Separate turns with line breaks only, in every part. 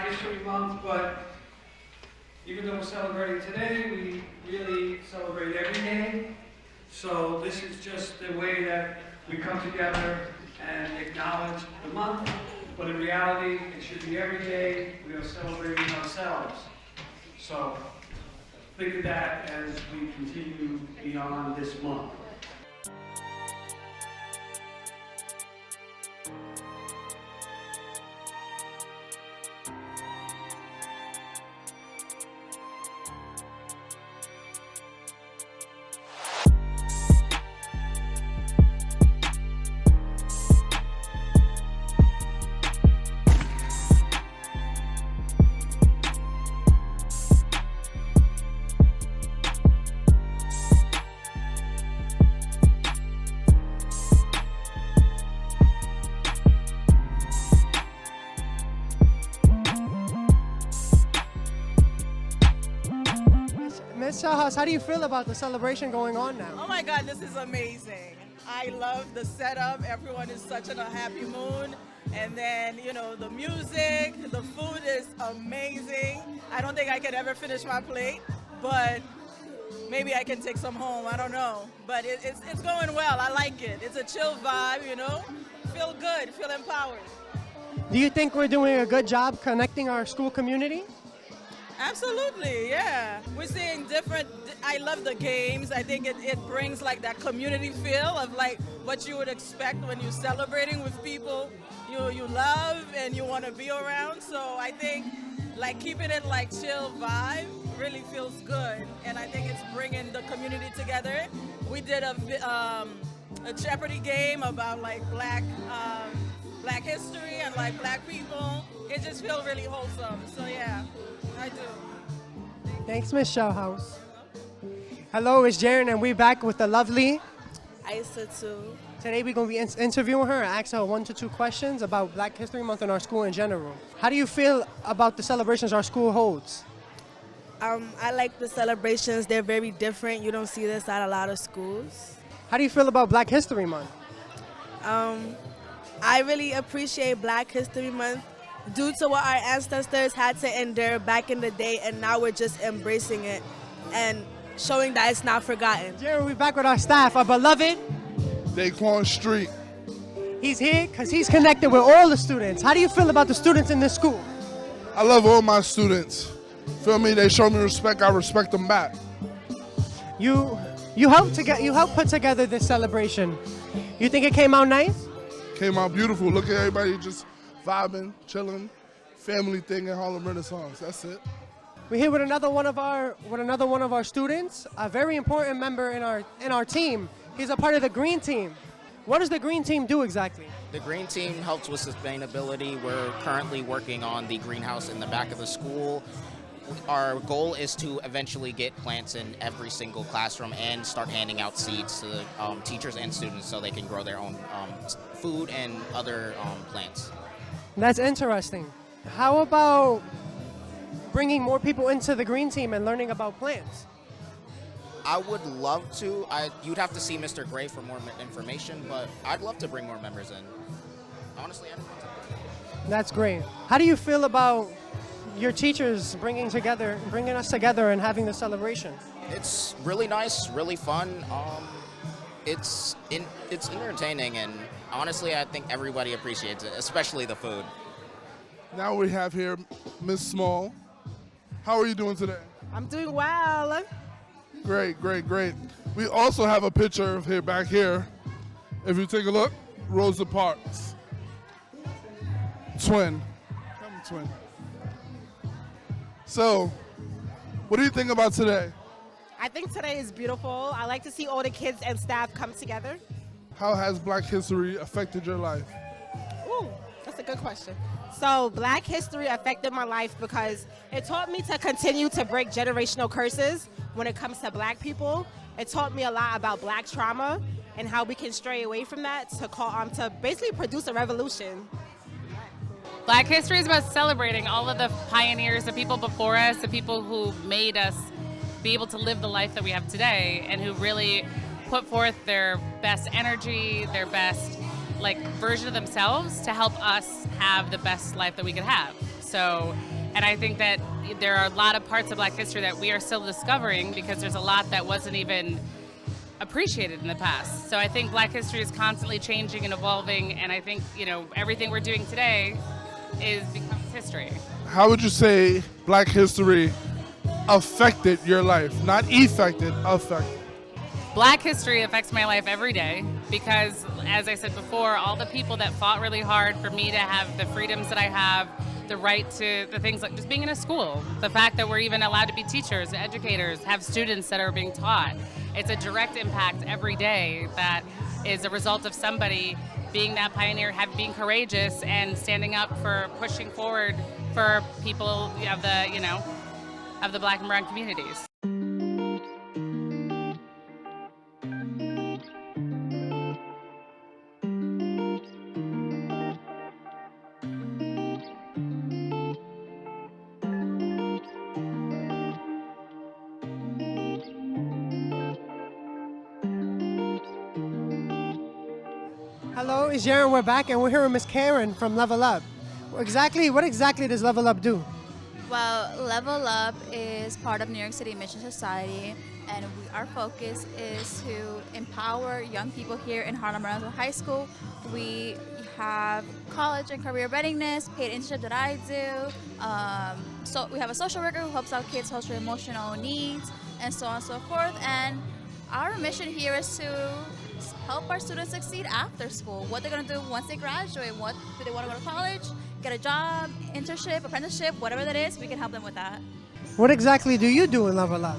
History Month, but even though we're celebrating today, we really celebrate every day. So this is just the way that we come together and acknowledge the month, but in reality, it should be every day we are celebrating ourselves. So think of that as we continue beyond this month.
Ms. Shahas, how do you feel about the celebration going on now?
Oh my God, this is amazing. I love the setup. Everyone is such in a happy mood. And then, you know, the music, the food is amazing. I don't think I could ever finish my plate, but maybe I can take some home. I don't know. But it's going well. I like it. It's a chill vibe, you know. Feel good, feel empowered.
Do you think we're doing a good job connecting our school community?
Absolutely, yeah. We're seeing different, I love the games. I think it brings like that community feel of like what you would expect when you're celebrating with people you love and you want to be around. So I think like keeping it like chill vibe really feels good. And I think it's bringing the community together. We did a Jeopardy game about like black history and like black people. It just feels really wholesome. So yeah. I do.
Thanks, Ms. Shellhouse. Hello, it's Jaren, and we're back with the lovely
Isa too.
Today we're going to be interviewing her and ask her 1 to 2 questions about Black History Month and our school in general. How do you feel about the celebrations our school holds?
I like the celebrations. They're very different. You don't see this at a lot of schools.
How do you feel about Black History Month?
I really appreciate Black History Month due to what our ancestors had to endure back in the day, and now we're just embracing it and showing that it's not forgotten.
Jared, we're back with our staff, our beloved
Daquan Street.
He's here because he's connected with all the students. How do you feel about the students in this school?
I love all my students. Feel me? They show me respect. I respect them back.
You helped put together this celebration. You think it came out nice?
Came out beautiful. Look at everybody just vibing, chilling, family thing in Harlem Renaissance. That's it.
We're here with another one of our students, a very important member in our team. He's a part of the Green Team. What does the Green Team do exactly?
The Green Team helps with sustainability. We're currently working on the greenhouse in the back of the school. Our goal is to eventually get plants in every single classroom and start handing out seeds to the teachers and students so they can grow their own food and other plants.
That's interesting. How about bringing more people into the Green Team and learning about plants?
I would love to. You'd have to see Mr. Gray for more information, but I'd love to bring more members in. Honestly, I'd love to.
That's great. How do you feel about your teachers bringing us together and having the celebration?
It's really nice, really fun. It's entertaining, and honestly, I think everybody appreciates it, especially the food.
Now we have here Miss Small. How are you doing today?
I'm doing well.
Great, great, great. We also have a picture of her back here. If you take a look, Rosa Parks. Twin. Come twin. So, what do you think about today?
I think today is beautiful. I like to see all the kids and staff come together.
How has Black history affected your life?
Ooh, that's a good question. So Black history affected my life because it taught me to continue to break generational curses when it comes to Black people. It taught me a lot about Black trauma and how we can stray away from that to basically produce a revolution.
Black history is about celebrating all of the pioneers, the people before us, the people who made us be able to live the life that we have today and who really put forth their best energy, their best version of themselves to help us have the best life that we could have. So And I think that there are a lot of parts of Black history that we are still discovering because there's a lot that wasn't even appreciated in the past. So I think Black history is constantly changing and evolving, and I think, everything we're doing today becomes history.
How would you say Black history affected your life? Not affected, affected.
Black history affects my life every day because, as I said before, all the people that fought really hard for me to have the freedoms that I have, the right to the things like just being in a school, the fact that we're even allowed to be teachers, educators, have students that are being taught. It's a direct impact every day that is a result of somebody being that pioneer, being courageous and standing up for pushing forward for people of the Black and brown communities.
Hello, it's Jaron. We're back, and we're here with Miss Karen from Level Up. What exactly does Level Up do?
Well, Level Up is part of New York City Mission Society, and our focus is to empower young people here in Harlem High School. We have college and career readiness, paid internship that I do. So we have a social worker who helps out kids' social and emotional needs, and so on and so forth. And our mission here is to help our students succeed after school. What they're going to do once they graduate. What do they want to go to college, get a job, internship, apprenticeship, whatever that is, we can help them with that.
What exactly do you do in Level Up?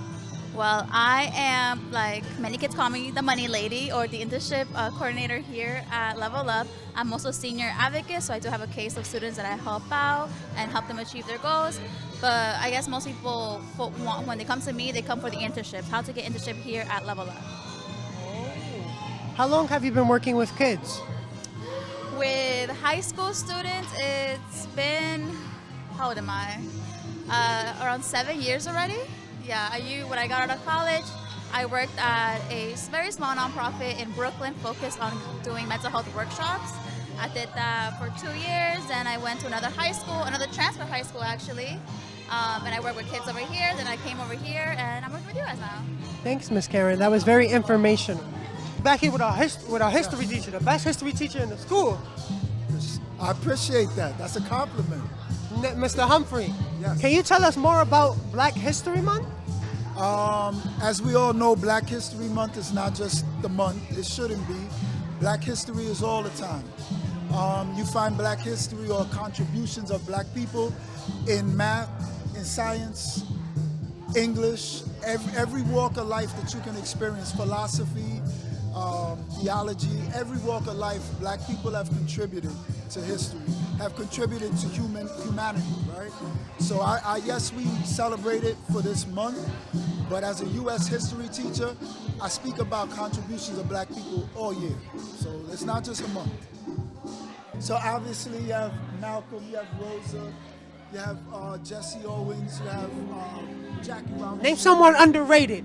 Well, I am, like many kids call me, the money lady or the internship coordinator here at Level Up. I'm also a senior advocate, so I do have a case of students that I help out and help them achieve their goals. But I guess most people, when they come to me, they come for the internship, how to get internship here at Level Up.
How long have you been working with kids?
With high school students, it's been, how old am I? Around 7 years already. Yeah, when I got out of college, I worked at a very small nonprofit in Brooklyn focused on doing mental health workshops. I did that for 2 years, then I went to another transfer high school actually, and I worked with kids over here, then I came over here, and I'm working with you guys now.
Thanks, Miss Karen. That was very informational. Back here with our history teacher, the best history teacher in the school.
I appreciate that. That's a compliment.
Mr. Humphrey,
Yes.
Can you tell us more about Black History Month?
As we all know, Black History Month is not just the month. It shouldn't be. Black history is all the time. You find Black history or contributions of Black people in math, in science, English, every walk of life that you can experience, philosophy, theology, every walk of life, Black people have contributed to history, have contributed to humanity, right? So yes, we celebrate it for this month, but as a U.S. history teacher, I speak about contributions of Black people all year. So it's not just a month. So obviously you have Malcolm, you have Rosa, you have Jesse Owens, you have Jackie Robinson.
Name someone underrated.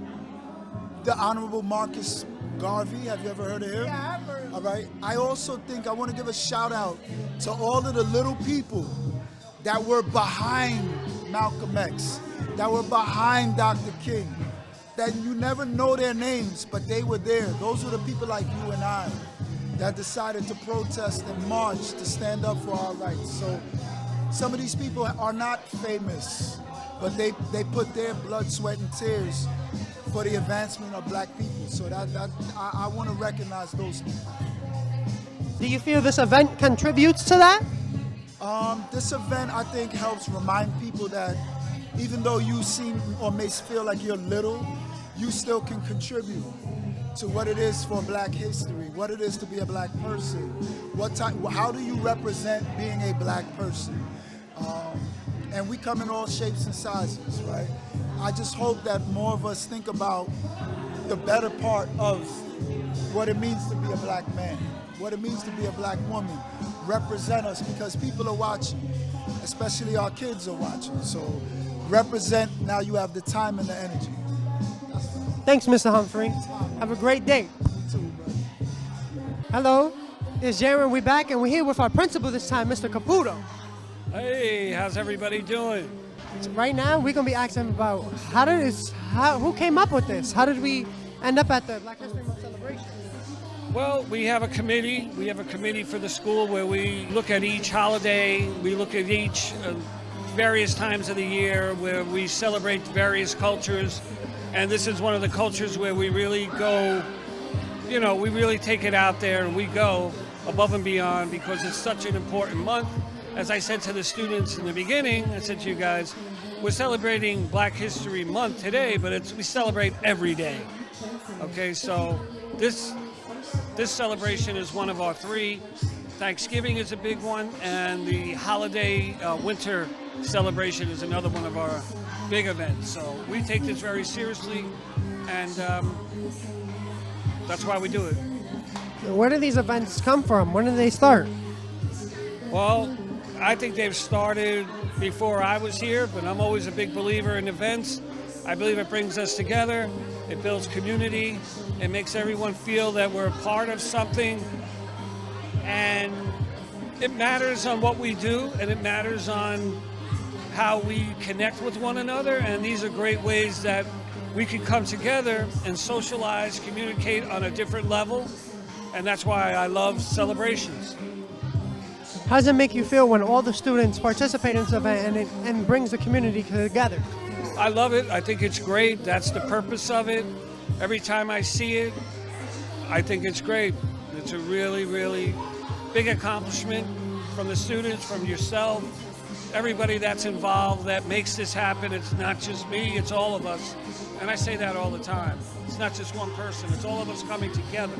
The Honorable Marcus Garvey, have you ever heard of him?
Yeah, I've heard.
All right. I also think I want to give a shout out to all of the little people that were behind Malcolm X, that were behind Dr. King, that you never know their names, but they were there. Those were the people like you and I that decided to protest and march to stand up for our rights. So some of these people are not famous, but they put their blood, sweat, and tears for the advancement of Black people. So I want to recognize those people.
Do you feel this event contributes to that?
This event, I think, helps remind people that even though you seem or may feel like you're little, you still can contribute to what it is for Black history, what it is to be a Black person, how do you represent being a Black person? And we come in all shapes and sizes, right? I just hope that more of us think about the better part of what it means to be a Black man, what it means to be a Black woman. Represent us because people are watching, especially our kids are watching. So represent, now you have the time and the energy.
Thanks, Mr. Humphrey. Have a great day.
You too, brother.
Hello, it's Jaron. We're back, and we're here with our principal this time, Mr. Caputo.
Hey, how's everybody doing?
Right now, we're gonna be asking about who came up with this? How did we end up at the Black History Month celebration?
Well, we have a committee. We have a committee for the school where we look at each holiday. We look at each various times of the year where we celebrate various cultures. And this is one of the cultures where we really go, we really take it out there and we go above and beyond because it's such an important month. As I said to the students in the beginning, I said to you guys, we're celebrating Black History Month today, but we celebrate every day. Okay, so this celebration is one of our three. Thanksgiving is a big one, and the holiday winter celebration is another one of our big events. So we take this very seriously, and that's why we do it.
Where do these events come from? When did they start?
Well, I think they've started before I was here, but I'm always a big believer in events. I believe it brings us together, it builds community, it makes everyone feel that we're a part of something, and it matters on what we do, and it matters on how we connect with one another, and these are great ways that we can come together and socialize, communicate on a different level, and that's why I love celebrations.
How does it make you feel when all the students participate in this event and it brings the community together?
I love it. I think it's great. That's the purpose of it. Every time I see it, I think it's great. It's a really, really big accomplishment from the students, from yourself, everybody that's involved that makes this happen. It's not just me, it's all of us. And I say that all the time. It's not just one person, it's all of us coming together.